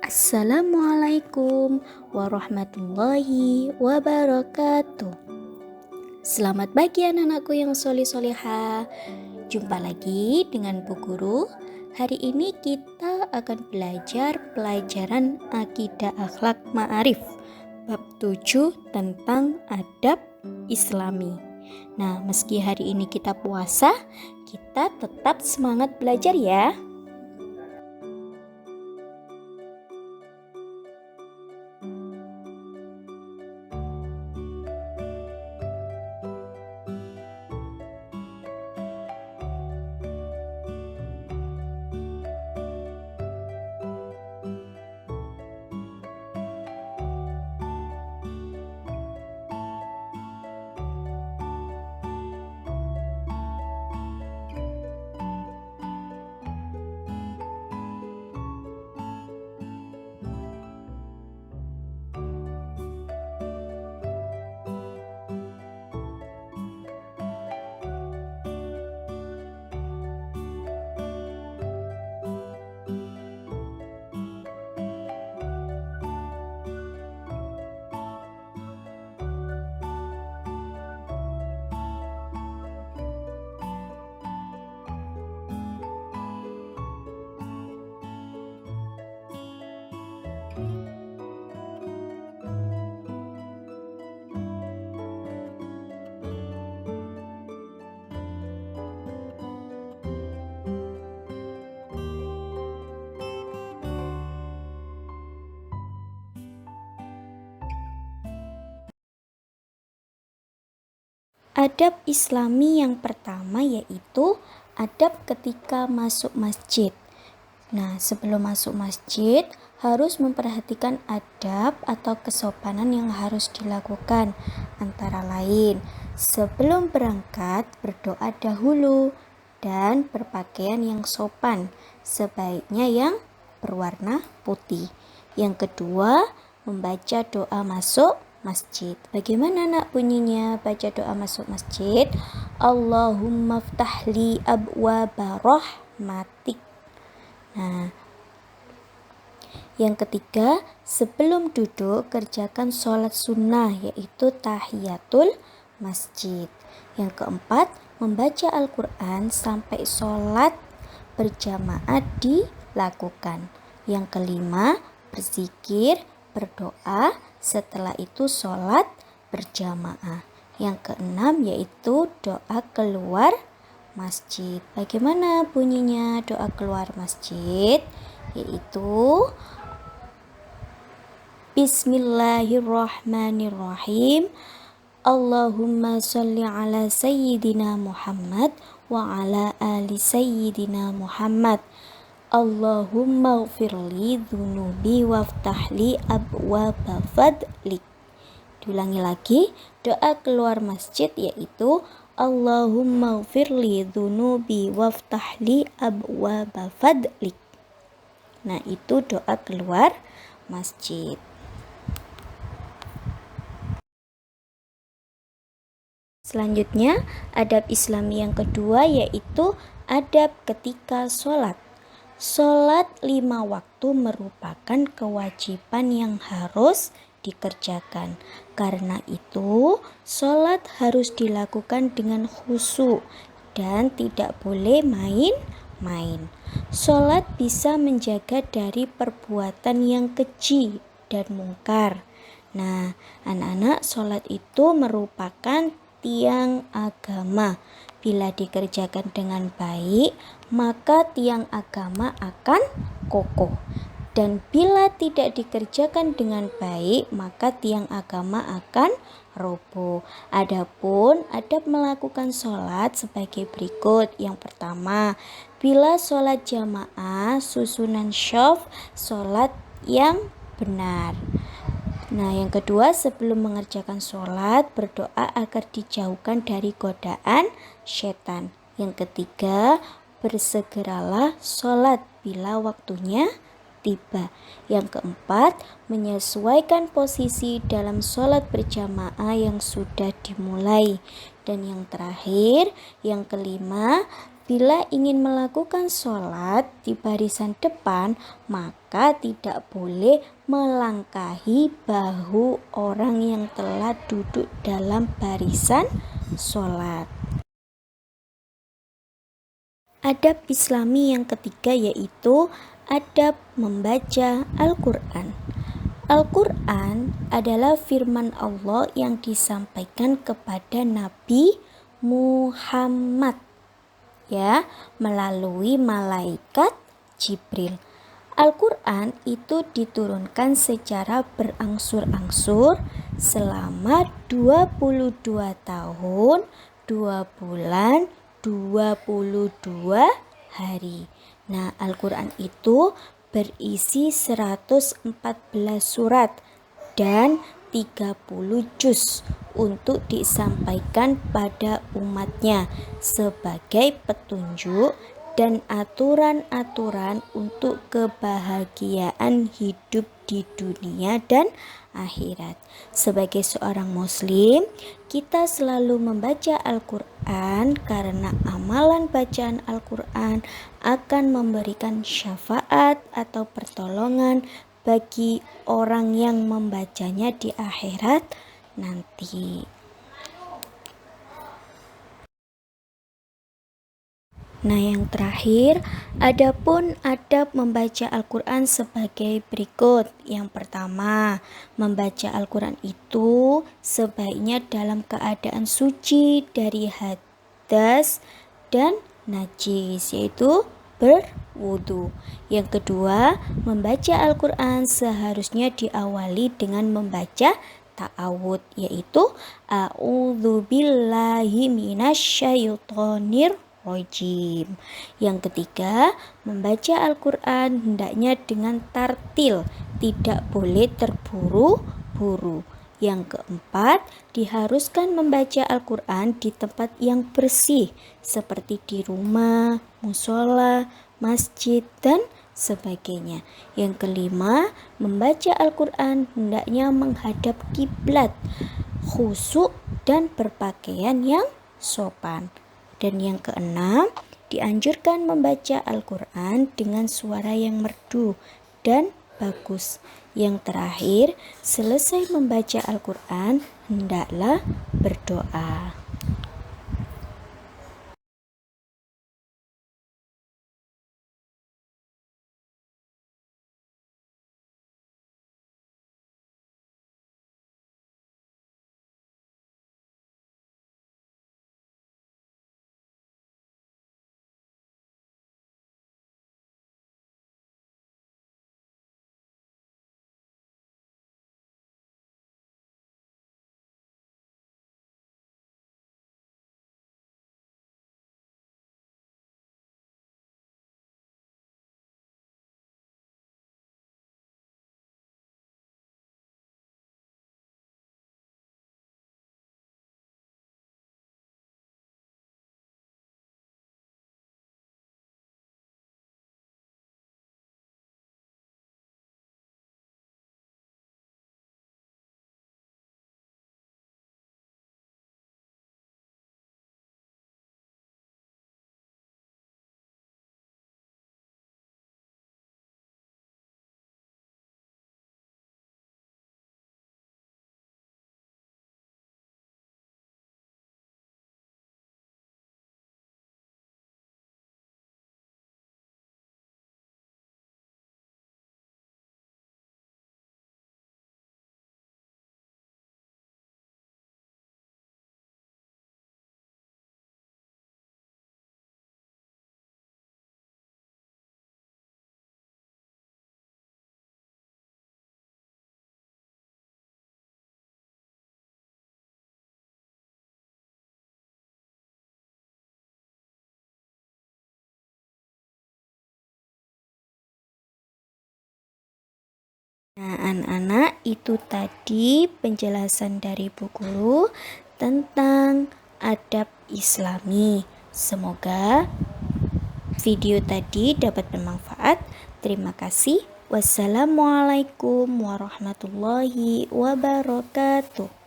Assalamualaikum warahmatullahi wabarakatuh. Selamat pagi anak-anakku yang soleh-soleha. Jumpa lagi dengan Bu Guru. Hari ini kita akan belajar pelajaran Akidah Akhlak Ma'arif bab 7 tentang adab Islami. Nah, meski hari ini kita puasa, kita tetap semangat belajar ya. Adab Islami yang pertama yaitu adab ketika masuk masjid. Nah, sebelum masuk masjid harus memperhatikan adab atau kesopanan yang harus dilakukan. Antara lain, sebelum berangkat berdoa dahulu dan berpakaian yang sopan, sebaiknya yang berwarna putih. Yang kedua, membaca doa masuk masjid. Bagaimana nak bunyinya baca doa masuk masjid? Allahumma ftahli abwaba rahmatik. Nah, yang ketiga, sebelum duduk kerjakan sholat sunnah yaitu tahiyatul masjid. Yang keempat, membaca Al-Quran sampai sholat berjamaah dilakukan. Yang kelima, berzikir, berdoa, setelah itu sholat berjamaah. Yang keenam yaitu doa keluar masjid. Bagaimana bunyinya doa keluar masjid? Yaitu Bismillahirrahmanirrahim. Allahumma sholli ala sayyidina Muhammad wa ala ali sayyidina Muhammad. Allahumma ghfirli dhunubi waftahli abwaba fadlik. Diulangi lagi, doa keluar masjid yaitu Allahumma ghfirli dhunubi waftahli abwaba fadlik. Nah, itu doa keluar masjid. Selanjutnya, adab Islami yang kedua yaitu adab ketika sholat. Sholat 5 waktu merupakan kewajiban yang harus dikerjakan. Karena itu, sholat harus dilakukan dengan khusyuk dan tidak boleh main-main. Sholat bisa menjaga dari perbuatan yang keji dan mungkar. Nah, anak-anak, sholat itu merupakan tiang agama. Bila dikerjakan dengan baik, maka tiang agama akan kokoh. Dan bila tidak dikerjakan dengan baik, maka tiang agama akan roboh. Adapun adab melakukan sholat sebagai berikut. Yang pertama, bila sholat jamaah, susunan syaf, sholat yang benar. Nah, yang kedua, sebelum mengerjakan sholat, berdoa agar dijauhkan dari godaan setan. Yang ketiga, bersegeralah sholat bila waktunya tiba. Yang keempat, menyesuaikan posisi dalam sholat berjamaah yang sudah dimulai. Dan yang terakhir, yang kelima, Bila ingin melakukan sholat di barisan depan, maka tidak boleh melangkahi bahu orang yang telah duduk dalam barisan sholat. Adab Islami yang ketiga yaitu adab membaca Al-Quran. Al-Quran adalah firman Allah yang disampaikan kepada Nabi Muhammad melalui malaikat Jibril. Al-Quran itu diturunkan secara berangsur-angsur selama 22 tahun, 2 bulan, 22 hari. Nah, Al-Quran itu berisi 114 surat dan 30 juz untuk disampaikan pada umatnya sebagai petunjuk dan aturan-aturan untuk kebahagiaan hidup di dunia dan akhirat. Sebagai seorang muslim, kita selalu membaca Al-Quran karena amalan bacaan Al-Quran akan memberikan syafaat atau pertolongan bagi orang yang membacanya di akhirat nanti. Nah, yang terakhir, adapun adab membaca Al-Quran sebagai berikut. Yang pertama, membaca Al-Quran itu sebaiknya dalam keadaan suci dari hadas dan najis, yaitu berwudu. Yang kedua, membaca Al-Quran seharusnya diawali dengan membaca ta'awud, yaitu a'udzubillahi minasyaitonir rajim. Yang ketiga, membaca Al-Quran hendaknya dengan tartil, tidak boleh terburu-buru. Yang keempat, diharuskan membaca Al-Quran di tempat yang bersih seperti di rumah, musola, masjid, dan sebagainya. Yang kelima, membaca Al-Quran hendaknya menghadap kiblat, khusyuk dan berpakaian yang sopan. Dan yang keenam, dianjurkan membaca Al-Quran dengan suara yang merdu dan bagus. Yang terakhir, selesai membaca Al-Quran, hendaklah berdoa. Nah, anak-anak, itu tadi penjelasan dari Bu Guru tentang adab Islami. Semoga video tadi dapat bermanfaat. Terima kasih. Wassalamualaikum warahmatullahi wabarakatuh.